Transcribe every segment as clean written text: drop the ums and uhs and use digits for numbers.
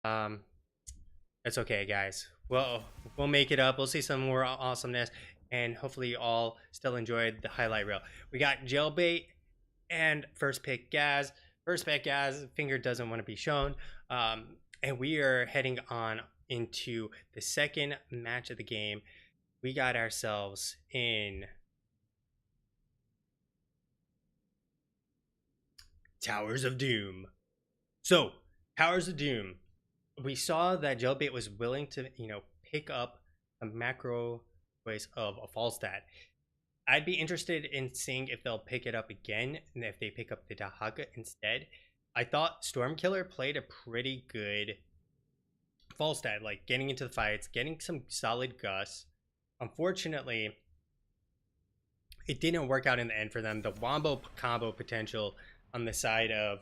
Um, it's okay, guys. Well, we'll make it up. We'll see some more awesomeness, and hopefully, you all still enjoyed the highlight reel. We got Jailbait and first pick Gaz. First pick Gaz. Finger doesn't want to be shown. And we are heading on into the second match of the game. We got ourselves in Towers of Doom. So, Towers of Doom. We saw that Jailbait was willing to, pick up a macro choice of a fall stat. I'd be interested in seeing if they'll pick it up again and if they pick up the Dahaka instead. I thought Stormkiller played a pretty good fall stat, like getting into the fights, getting some solid Gus. Unfortunately, it didn't work out in the end for them. The Wombo combo potential on the side of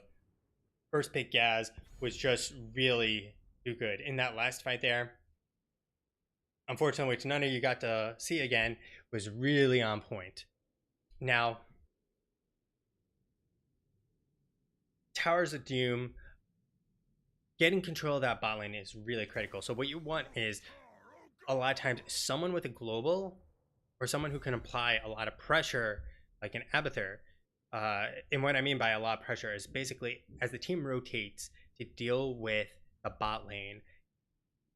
first pick Gaz was just really too good. In that last fight there, unfortunately, which none of you got to see again, was really on point. Now, Towers of Doom, getting control of that bot lane is really critical. So what you want is a lot of times someone with a global or someone who can apply a lot of pressure, like an Abathur. And what I mean by a lot of pressure is basically as the team rotates to deal with the bot lane,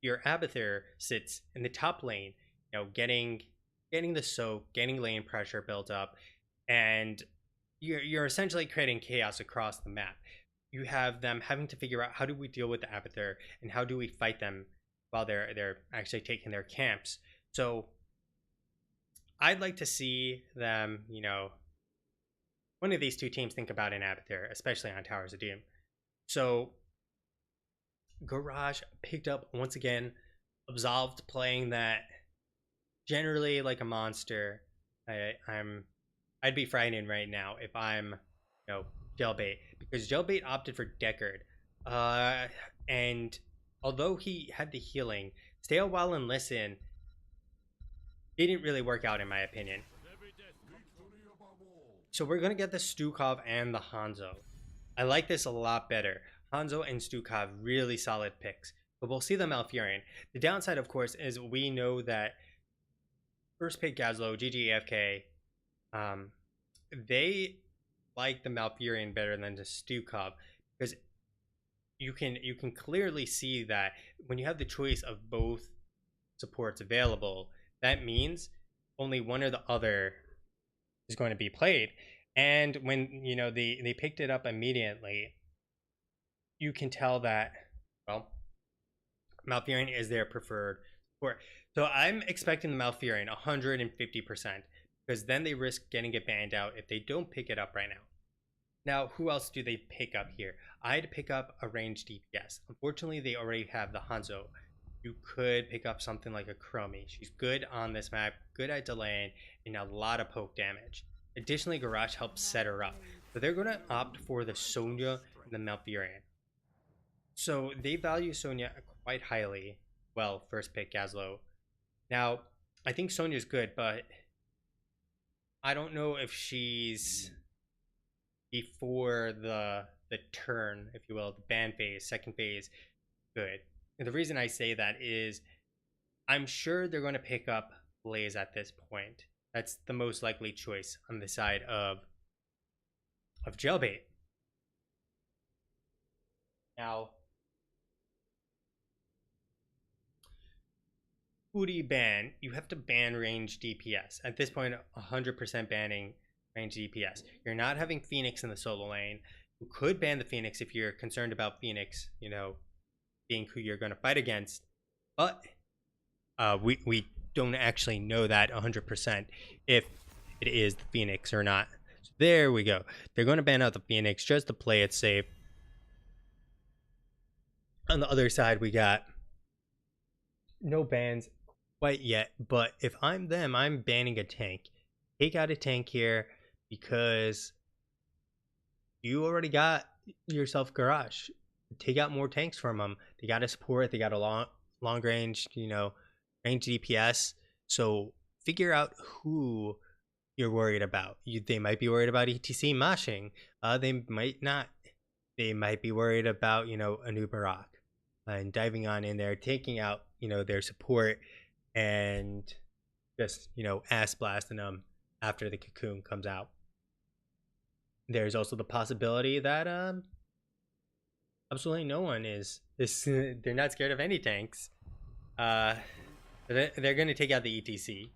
your Abathur sits in the top lane, getting the soak, getting lane pressure built up, and you're essentially creating chaos across the map. You have them having to figure out how do we deal with the Abathur and how do we fight them while they're actually taking their camps. So I'd like to see them, one of these two teams think about an Abathur, especially on Towers of Doom. So Garage picked up once again, Absolved playing that generally like a monster. I'd be frightened right now if I'm Jailbait, because Jailbait opted for Deckard. And although he had the healing, stay a while and listen didn't really work out in my opinion. So we're gonna get the Stukov and the Hanzo. I like this a lot better. Hanzo and Stukov, really solid picks. But we'll see the Malfurion. The downside, of course, is we know that first pick GAZLOWE, GG AFK, they like the Malfurion better than the Stukov, because you can clearly see that when you have the choice of both supports available, that means only one or the other is going to be played. And when they picked it up immediately, you can tell that, well, Malfurion is their preferred support. So I'm expecting the Malfurion 150%, because then they risk getting it banned out if they don't pick it up right now. Now, who else do they pick up here? I'd pick up a ranged DPS. Unfortunately, they already have the Hanzo. You could pick up something like a Chromie. She's good on this map, good at delaying, and a lot of poke damage. Additionally, Garage helps set her up. So they're going to opt for the Sonya and the Malfurion. So they value Sonya quite highly. Well, first pick GAZLOWE. Now, I think Sonya's good, but I don't know if she's before the turn, if you will, the ban phase, second phase, good. And the reason I say that is I'm sure they're going to pick up Blaze at this point. That's the most likely choice on the side of Jailbait. Now, who do you ban? You have to ban range DPS. At this point, 100% banning range DPS. You're not having Phoenix in the solo lane. You could ban the Phoenix if you're concerned about Phoenix, being who you're going to fight against. But we don't actually know that 100% if it is the Phoenix or not. So there we go. They're going to ban out the Phoenix just to play it safe. On the other side, we got no bans quite yet, but if I'm them, I'm banning a tank. Take out a tank here, because you already got yourself Garage. Take out more tanks from them. They got a support. They got a long range, range DPS. So figure out who you're worried about. They might be worried about ETC moshing. They might not. They might be worried about a new Barak. and diving on in there, taking out, their support, and just, ass blasting them after the cocoon comes out. There's also the possibility that absolutely no one is they're not scared of any tanks. Uh, they're going to take out the ETC.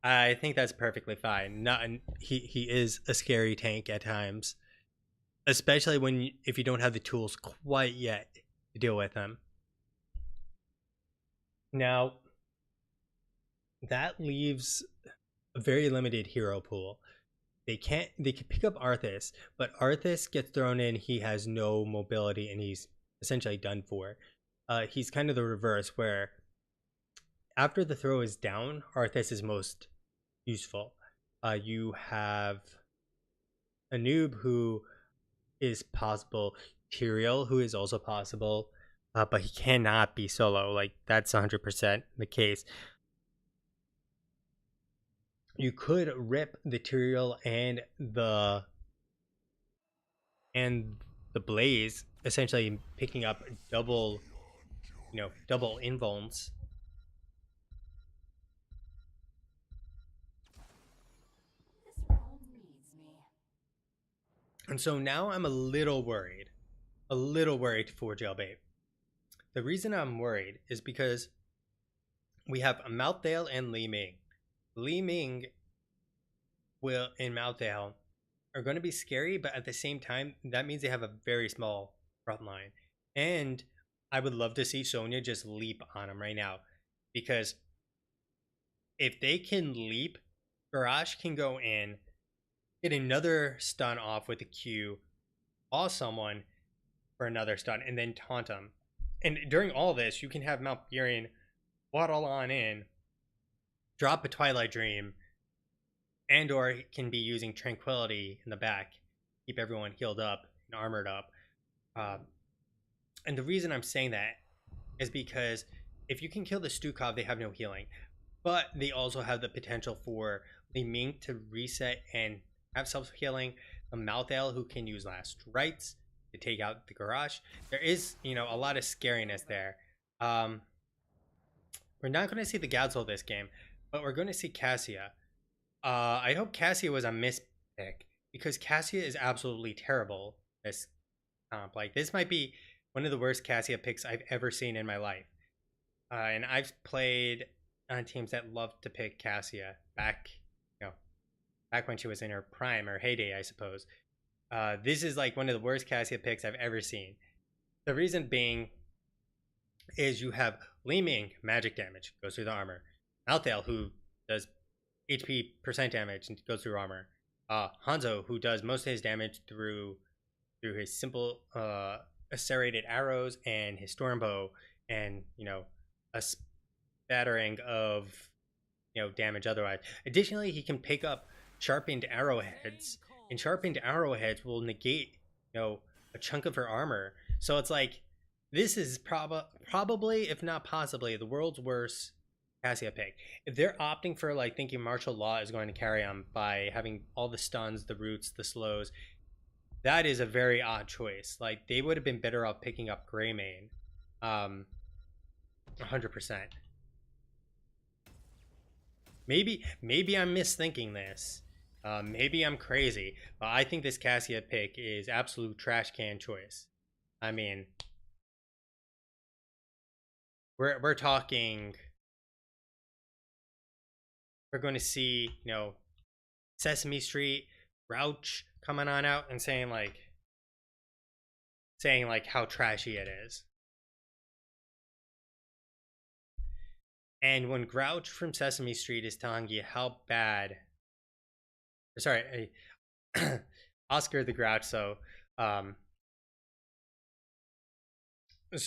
I think that's perfectly fine. Not he is a scary tank at times, especially if you don't have the tools quite yet to deal with him. Now, that leaves a very limited hero pool. They can pick up Arthas, but Arthas gets thrown in. He has no mobility, and he's essentially done for. He's kind of the reverse, where after the throw is down, Arthas is most useful. You have a noob who is possible, Tyrael who is also possible, but he cannot be solo. Like, that's 100% the case. You could rip the Tyrael and the Blaze, essentially picking up double invulns. And so now I'm a little worried for Jailbait. The reason I'm worried is because we have Mouthdale and Li Ming. Li Ming will in Mouthdale are going to be scary, but at the same time, that means they have a very small front line. And I would love to see Sonya just leap on him right now, because if they can leap, Garage can go in, get another stun off with a Q, pause someone for another stun, and then taunt him. And during all this, you can have Malfurion waddle on in, drop a Twilight Dream, and or he can be using Tranquility in the back, keep everyone healed up and armored up. And the reason I'm saying that is because if you can kill the Stukov, they have no healing, but they also have the potential for Li Ming to reset and have self-healing, a Mouthdale who can use Last Rites to take out the Garage. There is, a lot of scariness there. We're not going to see the GAZLOWE this game, but we're going to see Cassia. I hope Cassia was a mispick, because Cassia is absolutely terrible this comp. Like, this might be one of the worst Cassia picks I've ever seen in my life. And I've played on teams that loved to pick Cassia back when she was in her prime or heyday, I suppose. This is like one of the worst Cassia picks I've ever seen. The reason being is you have Li Ming, magic damage, goes through the armor. Mouthdale, who does HP percent damage and goes through armor. Hanzo, who does most of his damage through his simple serrated arrows and his storm bow, and a spattering of damage otherwise. Additionally, he can pick up sharpened arrowheads, and sharpened arrowheads will negate a chunk of her armor. So it's like, this is probably, if not possibly, the world's worst Cassia pick. If they're opting for thinking martial law is going to carry them by having all the stuns, the roots, the slows, that is a very odd choice. Like, they would have been better off picking up Greymane, 100%. Maybe I'm misthinking this. Maybe I'm crazy, but I think this Cassia pick is absolute trash can choice. I mean, we're talking. We're going to see, Sesame Street, Grouch coming on out and saying how trashy it is. And when Grouch from Sesame Street is telling you how bad, sorry, Oscar the Grouch. So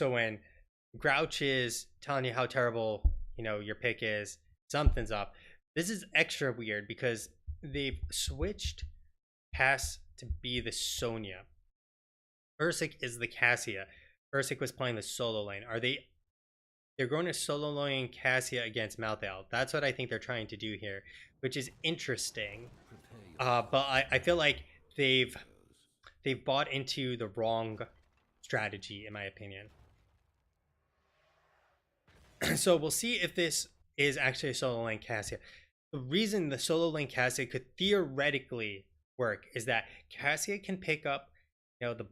when Grouch is telling you how terrible your pick is, something's up. This is extra weird because they've switched Cass to be the Sonya. Ursik is the Cassia. Ursik was playing the solo lane. They're going to solo lane Cassia against Mouthdale. That's what I think they're trying to do here, which is interesting. But I feel like they've bought into the wrong strategy, in my opinion. So we'll see if this is actually a solo lane Cassia. The reason the solo lane Cassia could theoretically work is that Cassia can pick up, the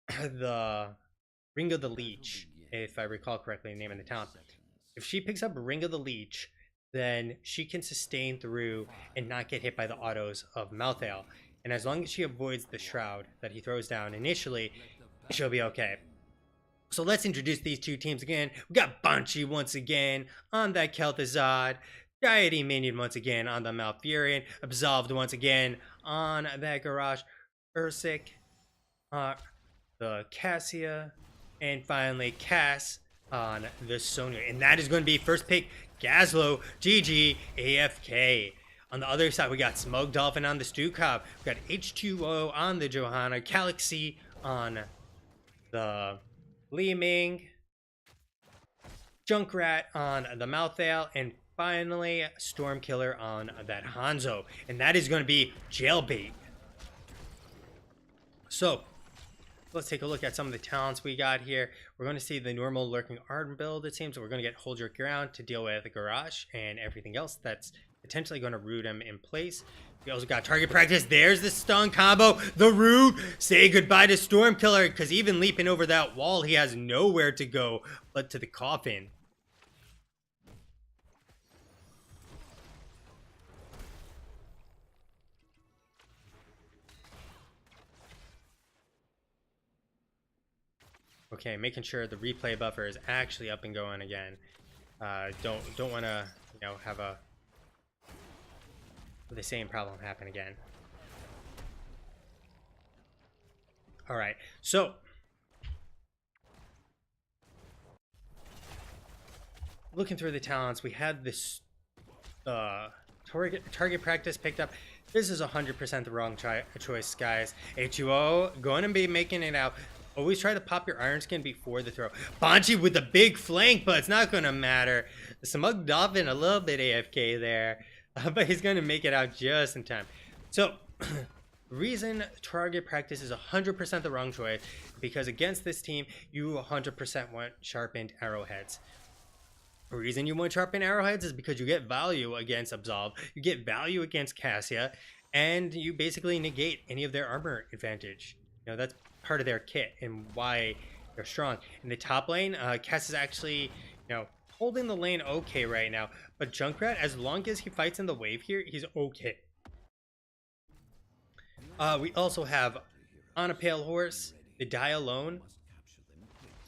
the Ring of the Leech, if I recall correctly the name of the talent. If she picks up Ring of the Leech, then she can sustain through and not get hit by the autos of Malthael. And as long as she avoids the Shroud that he throws down initially, she'll be okay. So let's introduce these two teams again. We got Banshee once again on that Kel'Thuzad, Deity Minion once again on the Malfurion, Absolved once again on that Garage, Ursik, the Cassia, and finally Cass on the Sonya. And that is going to be first pick GAZLOWE, GG, AFK. On the other side, we got Smug Dolphin on the Stukov. We got H2O on the Johanna, Galaxy on the Li Ming, Junkrat on the Malthael, and finally Stormkiller on that Hanzo. And that is going to be Jailbait. So let's take a look at some of the talents we got here. We're going to see the normal Lurking Arden build, it seems. We're going to get Hold Your Ground to deal with the Garage and everything else that's potentially going to root him in place. We also got Target Practice. There's the stun combo. The root. Say goodbye to Stormkiller, because even leaping over that wall, he has nowhere to go but to the coffin. Okay, making sure the replay buffer is actually up and going again. Don't want to, have the same problem happen again. All right, so looking through the talents, we had this target practice picked up. This is 100% the wrong choice, guys. H2O going to be making it out. Always try to pop your Iron Skin before the throw. Banshee with a big flank, but it's not going to matter. Smug Dolphin a little bit AFK there, but he's going to make it out just in time. So, reason target practice is 100% the wrong choice, because against this team, you 100% want sharpened arrowheads. The reason you want sharpened arrowheads is because you get value against Absolved, you get value against Cassia, and you basically negate any of their armor advantage. That's part of their kit and why they're strong. In the top lane, Cass is actually, holding the lane okay right now, but Junkrat, as long as he fights in the wave here, he's okay. We also have On a Pale Horse, the Die Alone,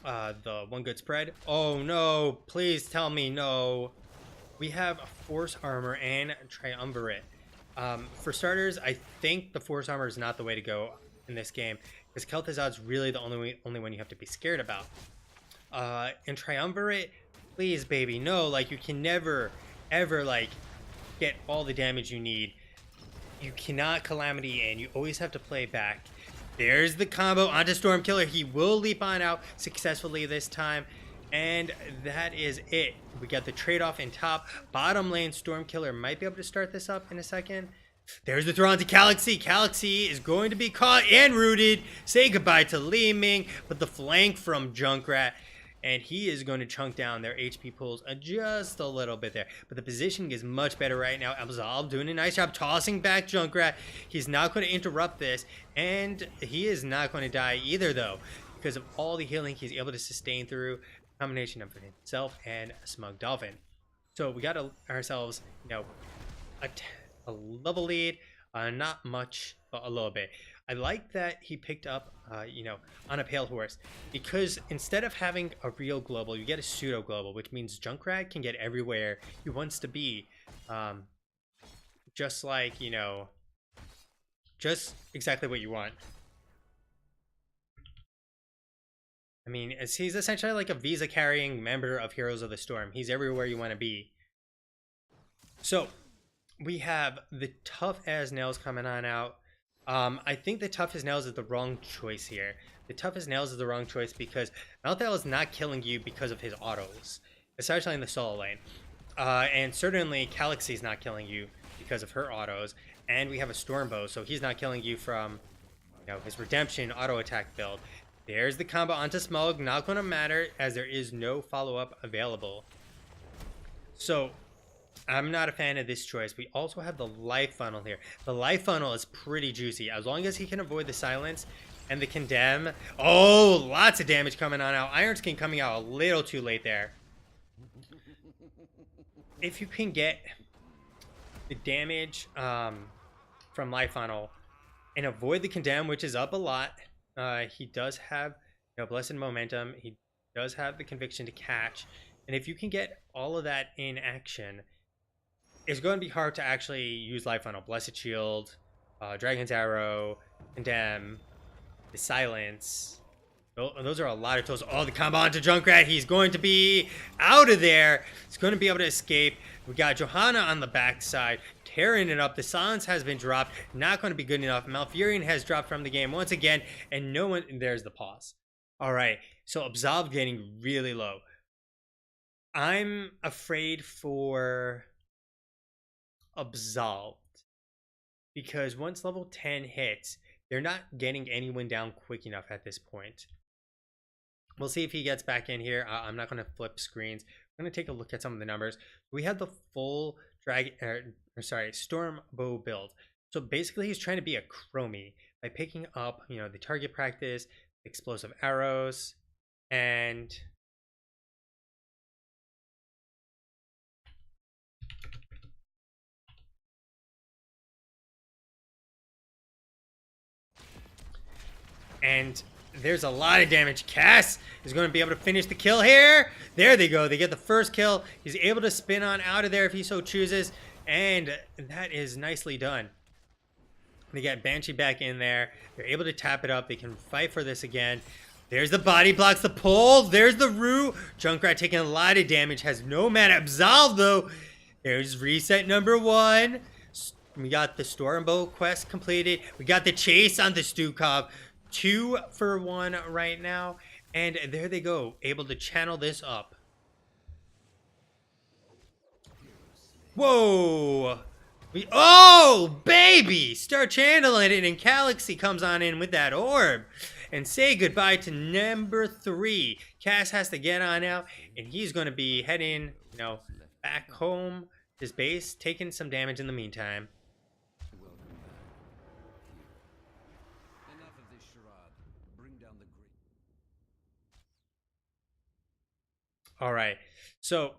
the One Good Spread. Oh no, please tell me no. We have Force Armor and Triumvirate. For starters, I think the Force Armor is not the way to go in this game, because Kel'Thuzad's really the only one you have to be scared about. And Triumvirate, please baby, no, you can never ever get all the damage you need. You cannot Calamity in, you always have to play back. There's the combo onto Stormkiller. He will leap on out successfully this time, and that is it. We got the trade-off in top. Bottom lane, Stormkiller might be able to start this up in a second. There's the throw onto Galaxy. Galaxy is going to be caught and rooted. Say goodbye to Li Ming, but the flank from Junkrat, and he is going to chunk down their HP pools just a little bit there. But the positioning is much better right now. Absolved doing a nice job tossing back Junkrat. He's not going to interrupt this, and he is not going to die either, though, because of all the healing he's able to sustain through a combination of himself and Smug Dolphin. So we got ourselves, a level lead, not much, but a little bit. I like that he picked up, On a Pale Horse, because instead of having a real global, you get a pseudo global, which means Junkrat can get everywhere he wants to be. Just just exactly what you want. I mean, he's essentially like a visa carrying member of Heroes of the Storm. He's everywhere you want to be. So we have the Tough as Nails coming on out. I think the Tough as Nails is the wrong choice here. The Tough as Nails is the wrong choice because Malthael is not killing you because of his autos, especially in the solo lane. And certainly Galaxy is not killing you because of her autos. And we have a Stormbow, so he's not killing you from, his Redemption auto attack build. There's the combo onto Smug, not going to matter as there is no follow-up available. So I'm not a fan of this choice. We also have the life funnel here. The life funnel is pretty juicy. As long as he can avoid the silence and the condemn. Oh, lots of damage coming on out. Iron Skin coming out a little too late there. If you can get the damage from life funnel and avoid the condemn, which is up a lot, he does have, you know, blessed momentum. He does have the conviction to catch. And if you can get all of that in action, it's going to be hard to actually use life funnel. Blessed shield, dragon's arrow, condemn, the silence. Those are a lot of tools. Oh, the combo onto Junkrat. He's going to be out of there. He's going to be able to escape. We got Johanna on the backside, tearing it up. The silence has been dropped. Not going to be good enough. Malfurion has dropped from the game once again, and no one. There's the pause. All right, so Absolve getting really low. I'm afraid for Absolved because once level 10 hits, they're not getting anyone down quick enough at this point. We'll see if he gets back in here. I'm not going to flip screens. I'm going to take a look at some of the numbers. We have the full Storm Bow build. So basically he's trying to be a Chromie by picking up, you know, the target practice, explosive arrows, and there's a lot of damage. Cass is going to be able to finish the kill here. There they go. They get the first kill. He's able to spin on out of there if he so chooses. And that is nicely done. They get Banshee back in there. They're able to tap it up. They can fight for this again. There's the body blocks, the pull. There's the root. Junkrat taking a lot of damage. Has no mana. Absolve, though. There's reset number 1. We got the Stormbow quest completed. We got the chase on the Stukov. 2 for 1 right now. And there they go. Able to channel this up. Whoa. Oh, baby. Start channeling it. And Galaxy comes on in with that orb. And say goodbye to number 3. Cass has to get on out. And he's going to be heading, you know, back home. His base. Taking some damage in the meantime. All right, so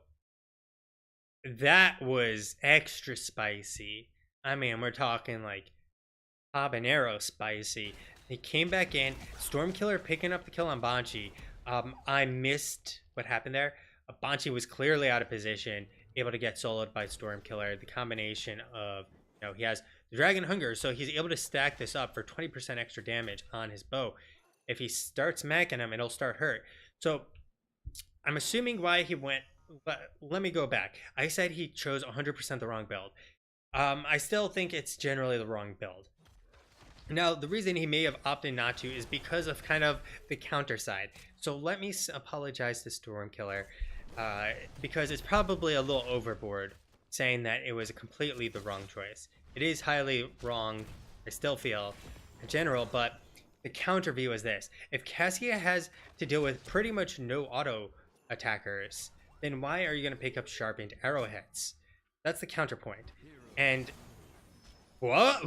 that was extra spicy. I mean, we're talking like habanero spicy. He came back in. Stormkiller picking up the kill on Banshee. I missed what happened there. Banshee was clearly out of position, able to get soloed by Stormkiller. The combination of, you know, he has the Dragon Hunger, so he's able to stack this up for 20% extra damage on his bow. If he starts macking him, it'll start hurt. So I'm assuming why he went, but let me go back. I said he chose 100% the wrong build. I still think it's generally the wrong build. Now, the reason he may have opted not to is because of kind of the counter side. So let me apologize to Stormkiller, because it's probably a little overboard saying that it was completely the wrong choice. It is highly wrong, I still feel, in general, but the counter view is this. If Cassia has to deal with pretty much no auto attackers, then why are you going to pick up sharpened arrowheads? That's the counterpoint. And what?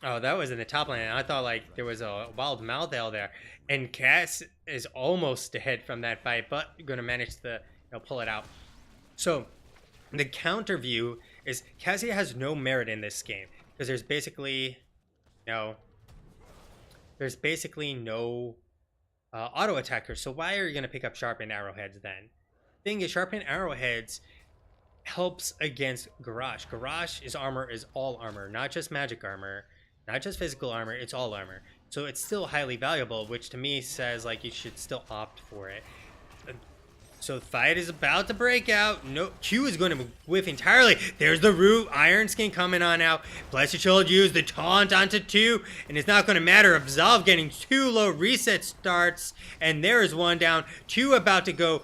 Oh, that was in the top lane. I thought like there was a wild Malthel there. And Cass is almost ahead from that fight, but you're going to manage to, you know, pull it out. So the counter view is Cassia has no merit in this game because there's basically no auto attackers. So why are you going to pick up sharpened arrowheads then? Thing is, sharpened arrowheads helps against Garrosh. Garrosh's armor is all armor, not just magic armor, not just physical armor, it's all armor. So it's still highly valuable, which to me says like you should still opt for it. So the fight is about to break out. No, Q is going to whiff entirely. There's the root. Iron Skin coming on out. Blessed Shield used the taunt onto 2. And it's not going to matter. Absolve getting 2 low. Reset starts. And there is 1 down. 2 about to go.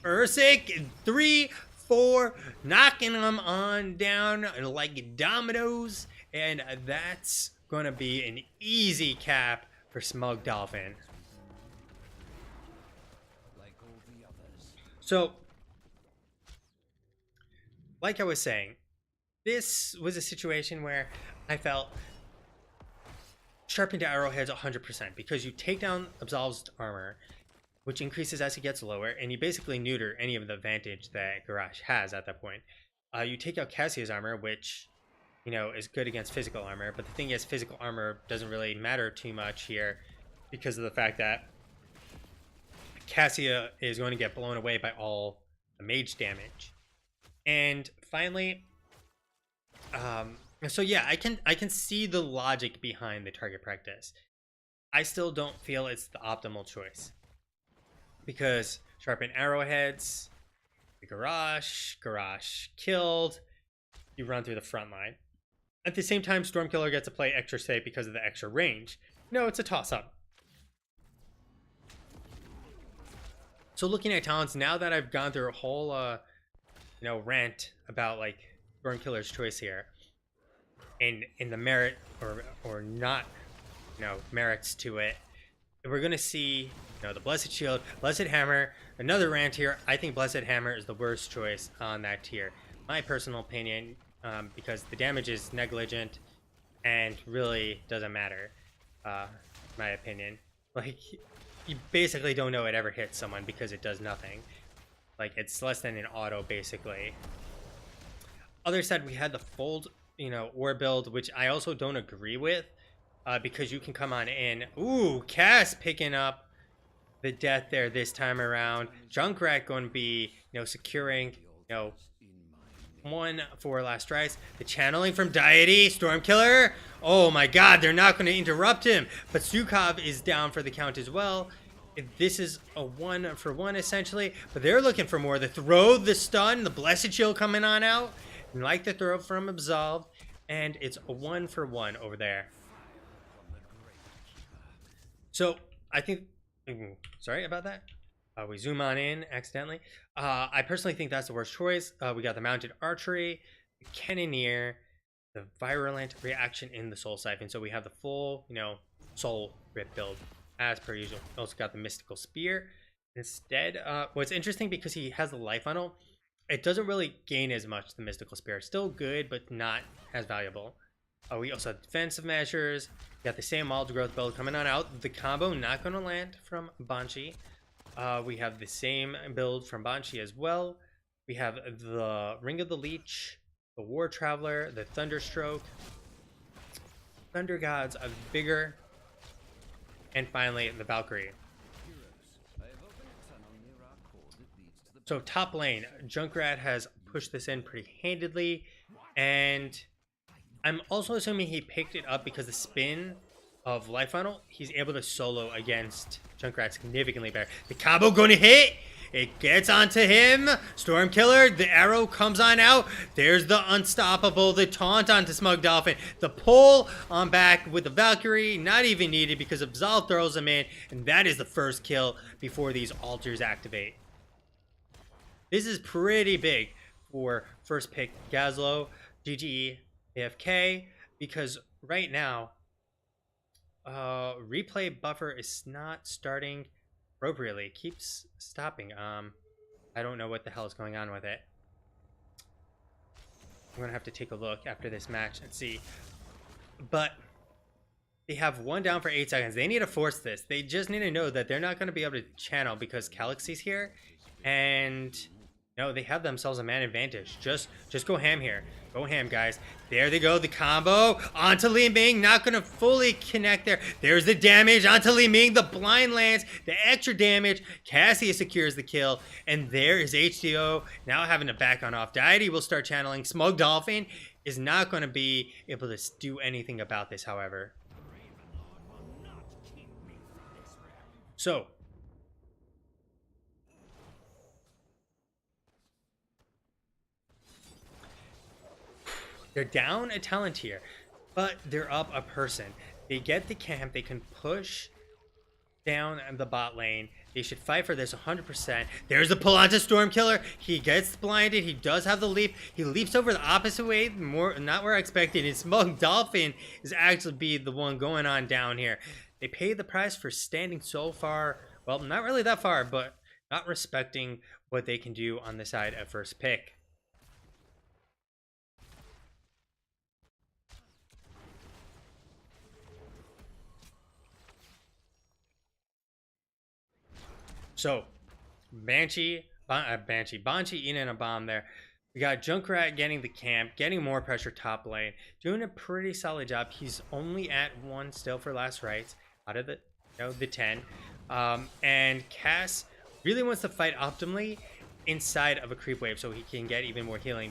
Ursic. 3, 4. Knocking them on down like dominoes. And that's going to be an easy cap for Smug Dolphin. So like I was saying, this was a situation where I felt sharpened arrowheads 100% because you take down Absolved's armor, which increases as he gets lower, and you basically neuter any of the advantage that Garrosh has at that point. You take out Cassia's armor, which, you know, is good against physical armor, but the thing is, physical armor doesn't really matter too much here because of the fact that Cassia is going to get blown away by all the mage damage. And finally, so yeah, I can see the logic behind the target practice. I still don't feel it's the optimal choice because sharpen arrowheads, the Garrosh killed, you run through the front line. At the same time, Stormkiller gets to play extra safe because of the extra range. No, it's a toss-up. So looking at talents, now that I've gone through a whole you know, rant about like Stormkiller's choice here, and in the merit or not, you know, merits to it, we're gonna see, you know, the Blessed Shield, Blessed Hammer. Another rant here. I think Blessed Hammer is the worst choice on that tier, my personal opinion, because the damage is negligent and really doesn't matter. My opinion, like, you basically don't know it ever hits someone because it does nothing. Like, it's less than an auto basically. Other side, we had the fold, you know, ore build, which I also don't agree with, because you can come on in. Ooh, Cass picking up the death there this time around. Junkrat going to be, you know, securing, you know, 1 for last strikes. The channeling from Deity, Stormkiller. Oh my god, they're not going to interrupt him. But Sukov is down for the count as well. This is a 1 for 1 essentially, but they're looking for more. The throw, the stun, the Blessed Shield coming on out. Like the throw from Absolved, and it's a 1 for 1 over there. So I think, sorry about that. We zoom on in accidentally. I personally think that's the worst choice. We got the mounted archery, the cannoneer, the virulent reaction in the soul siphon. So we have the full, you know, soul rip build as per usual. Also got the mystical spear. Instead, what's interesting because he has the life funnel, it doesn't really gain as much, the mystical spear. Still good, but not as valuable. We also have defensive measures. We got the same wild growth build coming on out. The combo not going to land from Banshee. We have the same build from Banshee as well. We have the Ring of the Leech, the War Traveler, the Thunderstroke, Thunder Gods of Vigor, and finally the Valkyrie. So top lane, Junkrat has pushed this in pretty handedly, and I'm also assuming he picked it up because the spin of Life Funnel, he's able to solo against Junkrat significantly better. The combo going to hit. It gets onto him. Stormkiller, the arrow comes on out. There's the unstoppable, the taunt onto Smug Dolphin. The pull on back with the Valkyrie, not even needed because Absolve throws him in, and that is the first kill before these altars activate. This is pretty big for first pick GAZLOWE, GGE, AFK, because right now, replay buffer is not starting appropriately. It keeps stopping. I don't know what the hell is going on with it. I'm gonna have to take a look after this match and see. But they have 1 down for 8 seconds. They need to force this. They just need to know that they're not gonna be able to channel because Calyxy's here, and no, they have themselves a man advantage. Just go ham here. Go ham, guys. There they go. The combo onto Li Ming. Not going to fully connect there. There's the damage onto Li Ming. The blind lands. The extra damage. Cassia secures the kill. And there is HDO now having to back on off. Deity will start channeling. Smug Dolphin is not going to be able to do anything about this, however. So they're down a talent here, but they're up a person. They get the camp. They can push down the bot lane. They should fight for this 100%. There's a pull onto Stormkiller. He gets blinded. He does have the leap. He leaps over the opposite way, not where I expected. And Smug Dolphin is actually be the one going on down here. They pay the price for standing so far. Well, not really that far, but not respecting what they can do on the side of first pick. So Banshee, eating a bomb there. We got Junkrat getting the camp, getting more pressure top lane, doing a pretty solid job. He's only at 1 still for last rites out of the the 10. And Cass really wants to fight optimally inside of a creep wave so he can get even more healing.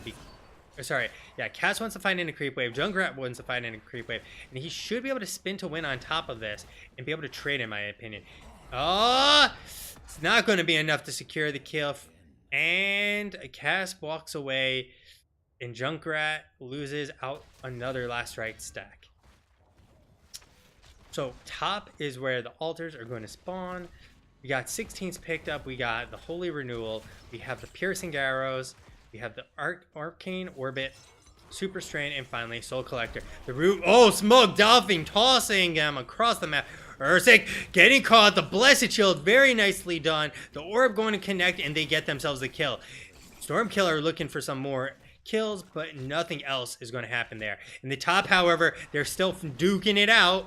Cass wants to fight in a creep wave. Junkrat wants to fight in a creep wave, and he should be able to spin to win on top of this and be able to trade, in my opinion. Oh, it's not going to be enough to secure the kill. And Cass walks away, and Junkrat loses out another last right stack. So top is where the altars are going to spawn. We got 16s picked up. We got the Holy Renewal. We have the Piercing Arrows. We have the Arcane Orbit, Super Strain, and finally Soul Collector. The root. Oh, Smug Dolphin tossing him across the map. Ursic getting caught. The Blessed Shield, very nicely done. The Orb going to connect, and they get themselves the kill. Stormkiller looking for some more kills, but nothing else is going to happen there. In the top, however, they're still duking it out.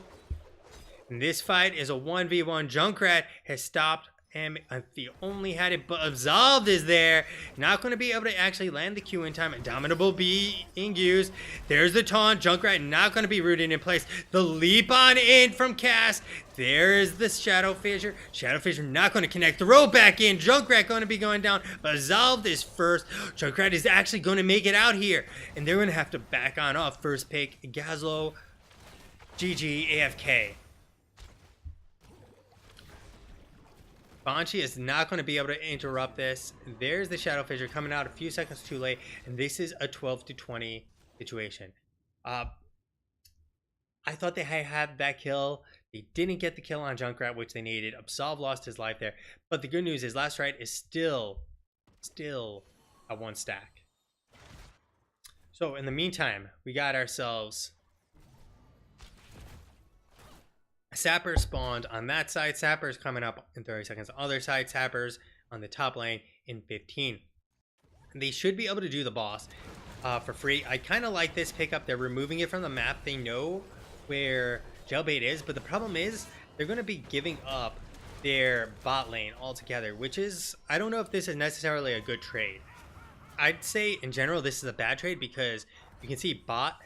And this fight is a 1v1. Junkrat has stopped him if he only had it, but Absolved is there. Not going to be able to actually land the Q in time. Indomitable being used. There's the taunt. Junkrat not going to be rooted in place. The leap on in from Cass. There is the Shadow Fissure. Shadow Fissure not going to connect. Throw back in. Junkrat going to be going down. Absolved is first. Junkrat is actually going to make it out here. And they're going to have to back on off. First pick, GAZLOWE, GG, AFK. Banshee is not going to be able to interrupt this. There's the Shadow Fissure coming out a few seconds too late, and this is a 12-20 situation. I thought they had that kill. They didn't get the kill on Junkrat, which they needed. Absolve lost his life there. But the good news is last right is still a 1 stack. So in the meantime, we got ourselves Sapper spawned on that side. Sapper's coming up in 30 seconds. Other side, Sapper's on the top lane in 15. They should be able to do the boss for free. I kind of like this pickup. They're removing it from the map. They know where Jailbait is, but the problem is they're going to be giving up their bot lane altogether, which is, I don't know if this is necessarily a good trade. I'd say in general this is a bad trade because you can see bot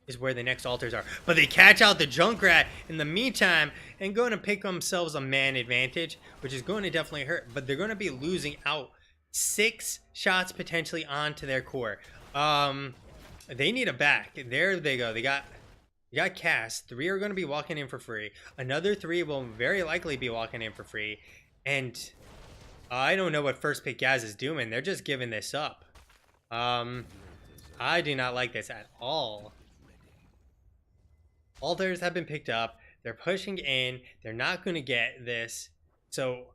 is where the next altars are, but they catch out the Junkrat in the meantime and going to pick themselves a man advantage, which is going to definitely hurt, but they're going to be losing out 6 shots potentially onto their core. They need a back. There they go. They got Cass. 3 are going to be walking in for free. Another 3 will very likely be walking in for free, and I don't know what first pick Gaz is doing. They're just giving this up. I do not like this at all. Altars have been picked up. They're pushing in. They're not going to get this. So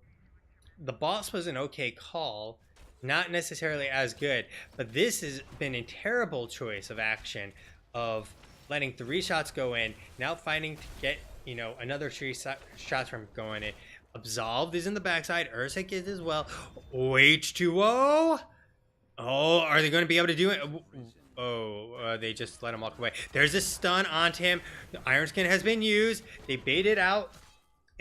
the boss was an okay call. Not necessarily as good. But this has been a terrible choice of action of letting 3 shots go in. Now fighting to get, another 3 shots from going in. Absolved is in the backside. Ursic is as well. H2O. Oh, are they going to be able to do it? They just let him walk away. There's a stun onto him. The Iron Skin has been used. They baited out,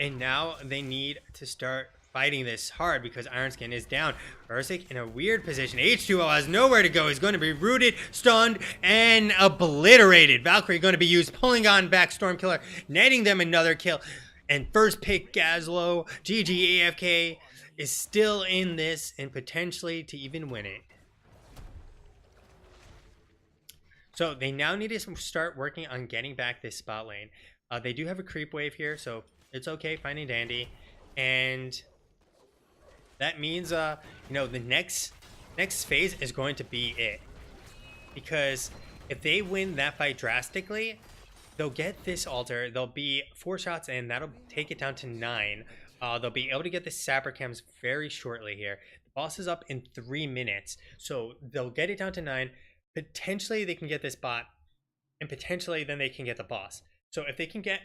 and now they need to start fighting this hard because Iron Skin is down. Ursic in a weird position. H2O has nowhere to go. He's going to be rooted, stunned, and obliterated. Valkyrie going to be used, pulling on back Stormkiller, netting them another kill. And first pick GAZLOWE, GG AFK, is still in this and potentially to even win it. So they now need to start working on getting back this spot lane. They do have a creep wave here, so it's okay, finding dandy. And that means, the next phase is going to be it. Because if they win that fight drastically, they'll get this altar. They'll be 4 shots in. That'll take it down to 9. They'll be able to get the Sapper Chems very shortly here. The boss is up in 3 minutes, so they'll get it down to 9. Potentially they can get this bot, and potentially then they can get the boss. So if they can get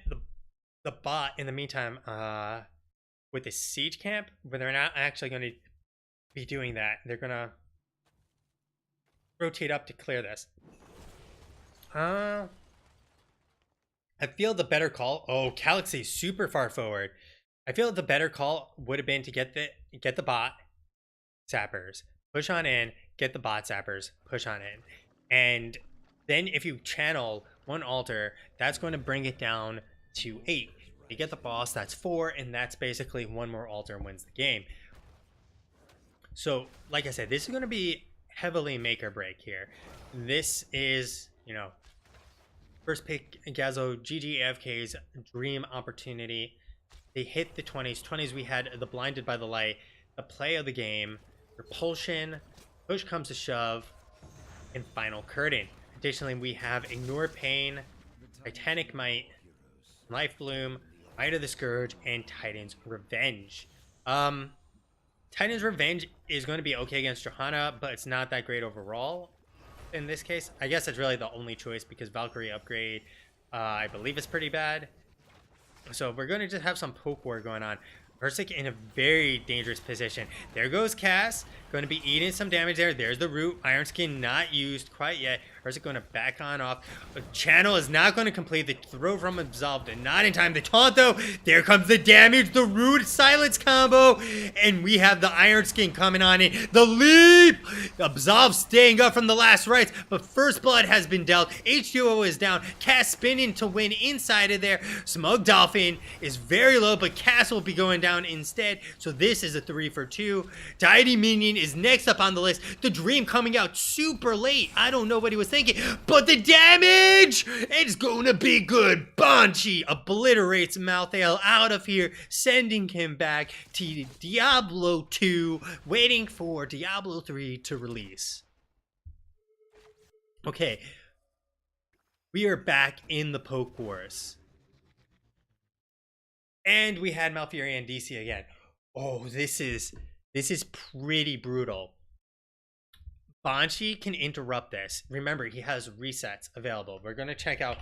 the bot in the meantime with the siege camp, but they're not actually going to be doing that, they're going to rotate up to clear this. I feel the better call. Oh, Galaxy super far forward. I feel the better call would have been to get the bot sappers, push on in, get the bot sappers, push on in. And then if you channel one altar, that's going to bring it down to 8. You get the boss, that's 4, and that's basically one more altar wins the game. So, like I said, this is going to be heavily make or break here. This is, you know, first pick GAZLOWE, GG AFK's dream opportunity. They hit the 20s. 20s, we had the blinded by the light, the play of the game, repulsion, push comes to shove, and final curtain. Additionally, we have ignore pain, titanic might, life bloom, might of the scourge, and titan's revenge. Titan's revenge is going to be okay against Johanna, but it's not that great overall in this case. I guess it's really the only choice because Valkyrie upgrade, I believe, is pretty bad. So we're going to just have some poke war going on. Ursic in a very dangerous position. There goes Cass. Going to be eating some damage there. There's the root. Iron Skin not used quite yet. Ursic going to back on off. Channel is not going to complete. The throw from Absolved and not in time. The taunt though. There comes the damage. The root silence combo. And we have the Iron Skin coming on in. The leap. Absolved staying up from the last rites. But first blood has been dealt. H2O is down. Cass spinning to win inside of there. Smug Dolphin is very low, but Cass will be going down instead. So this is a 3 for 2. Deity Minion is next up on the list. The Dream coming out super late. I don't know what he was thinking, but the damage, it's gonna be good. Banshee obliterates Malthael out of here, sending him back to Diablo 2, waiting for Diablo 3 to release. Okay, we are back in the poke wars. And we had Malfurion and DC again. Oh, this is pretty brutal. Banshee can interrupt this. Remember, he has resets available. We're going to check out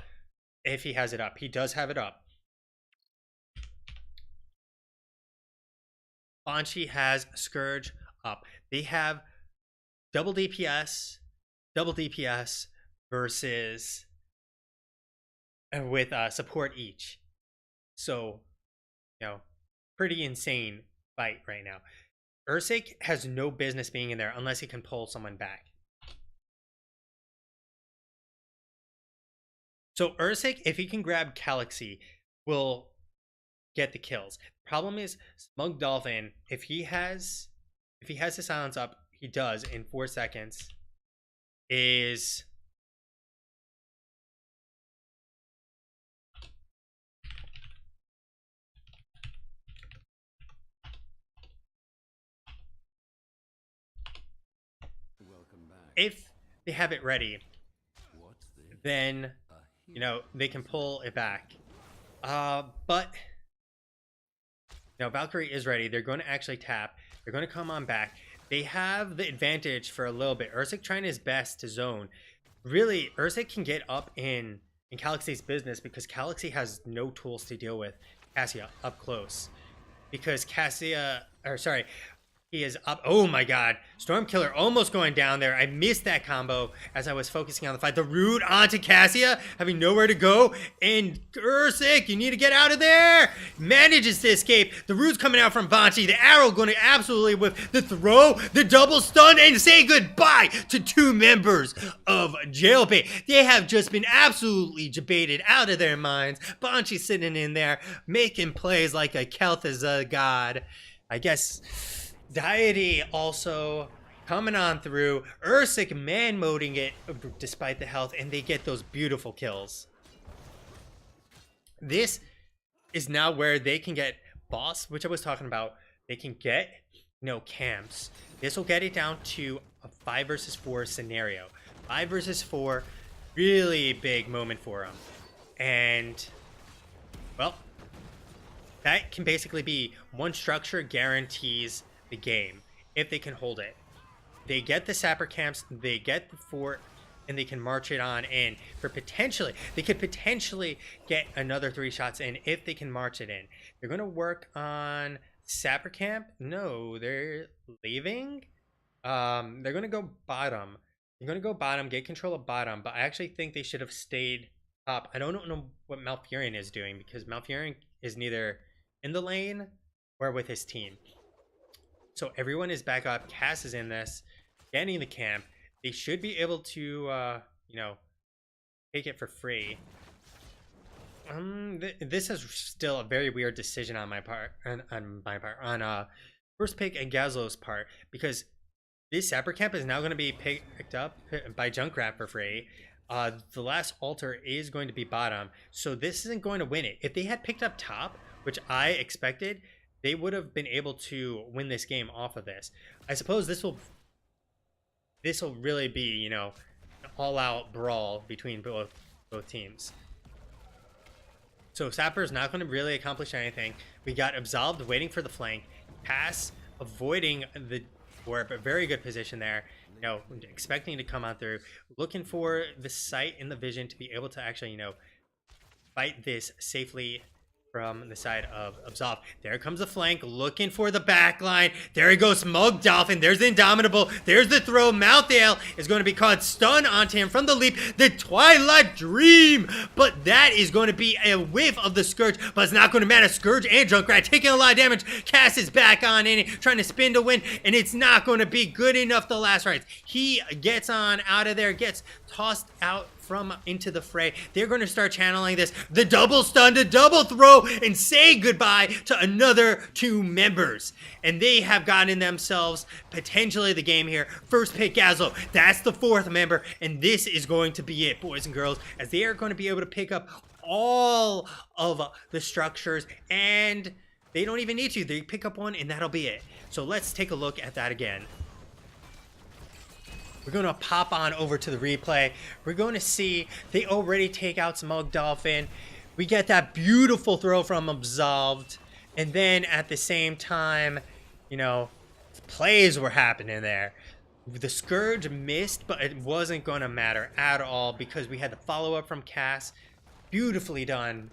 if he has it up. He does have it up. Banshee has Scourge up. They have double DPS versus with support each. So, you know, pretty insane fight right now. Ursic has no business being in there unless he can pull someone back. So Ursic, if he can grab Galaxy, will get the kills. Problem is Smug Dolphin, if he has the silence up, he does in 4 seconds, is if they have it ready, then, you know, they can pull it back. But, you know, Valkyrie is ready. They're going to actually tap. They're going to come on back. They have the advantage for a little bit. Ursic trying his best to zone. Really, Ursic can get up in Galaxy's business because Galaxy has no tools to deal with Cassia up close. Because he is up. Oh my god. Stormkiller almost going down there. I missed that combo as I was focusing on the fight. The root onto Cassia, having nowhere to go. And Ursic, you need to get out of there. Manages to escape. The root's coming out from Banshee. The arrow going to absolutely whip. The throw, the double stun, and say goodbye to 2 members of Jailbait. They have just been absolutely debated out of their minds. Banshee sitting in there, making plays like a Kel'Thuzad god. I guess Deity also coming on through. Ursic man-moding it despite the health, and they get those beautiful kills. This is now where they can get boss, which I was talking about. They can get, you know, camps. This will get it down to a 5 versus 4 scenario. 5 versus 4, really big moment for them. And, well, that can basically be one structure guarantees the game if they can hold it. They get the sapper camps, they get the fort, and they can march it on in for potentially, they could potentially get another 3 shots in if they can march it in. They're going to work on sapper camp. No, they're leaving. They're going to go bottom. They're going to go bottom, get control of bottom, but I actually think they should have stayed top. I don't know what Malfurion is doing because Malfurion is neither in the lane or with his team. So everyone is back up. Cass is in this, getting the camp. They should be able to, you know, take it for free. This is still a very weird decision on my part, on first pick and GAZLOWE's part, because this Sapper camp is now going to be picked up by Junkrat for free. The last altar is going to be bottom, so this isn't going to win it. If they had picked up top, which I expected, they would have been able to win this game off of this. I suppose this will really be, you know, an all-out brawl between both teams. So Sapper's not going to really accomplish anything. We got Absolved waiting for the flank. Pass avoiding the warp. A very good position there. You know, expecting to come on through. Looking for the sight and the vision to be able to actually, you know, fight this safely from the side of Absolved. There comes the flank, looking for the back line. There he goes, Smug Dolphin. There's the Indomitable. There's the throw. Malthael is going to be caught stun onto him from the leap. The Twilight Dream. But that is going to be a whiff of the Scourge, but it's not going to matter. Scourge and Junkrat taking a lot of damage. Cass is back on in it, trying to spin to win, and it's not going to be good enough the last rights. He gets on out of there, gets tossed out from into the fray. They're going to start channeling this, the double stun, the double throw, and say goodbye to another 2 members. And they have gotten themselves potentially the game here. First pick GAZLOWE. That's the 4th member, and this is going to be it, boys and girls, as they are going to be able to pick up all of the structures, and they don't even need to. They pick up one, and that'll be it. So let's take a look at that again. We're going to pop on over to the replay. We're going to see they already take out Smug Dolphin. We get that beautiful throw from Absolved. And then at the same time, you know, plays were happening there. The Scourge missed, but it wasn't going to matter at all because we had the follow-up from Cass. Beautifully done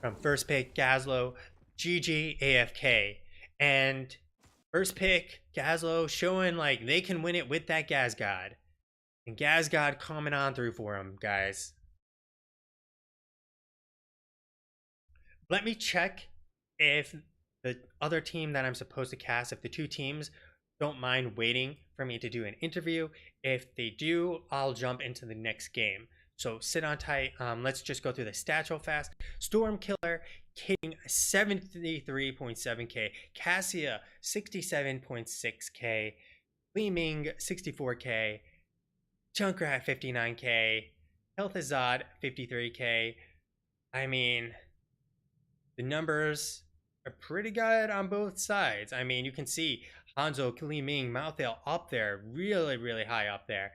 from first pick GAZLOWE. GG AFK. And first pick, GAZLOWE showing like they can win it with that Gaz God. And Gaz God coming on through for him, guys. Let me check if the other team that I'm supposed to cast, if the 2 teams don't mind waiting for me to do an interview. If they do, I'll jump into the next game. So sit on tight. Let's just go through the stats real fast. Stormkiller hitting 73.7k. Cassia 67.6k. Gleaming 64k. Junkrat 59k. Healthazard 53k. I mean, the numbers are pretty good on both sides. I mean, you can see Hanzo, Gleaming, Malthael up there, really high up there.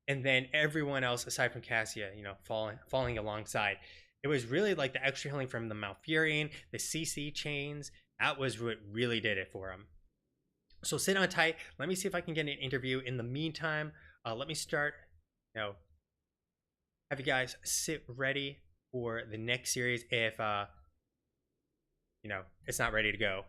And then everyone else aside from Cassia, you know, falling alongside. It was really like the extra healing from the Malfurion, the CC chains. That was what really did it for him. So sit on tight. Let me see if I can get an interview. In the meantime, let me start, you know, have you guys sit ready for the next series if, you know, it's not ready to go.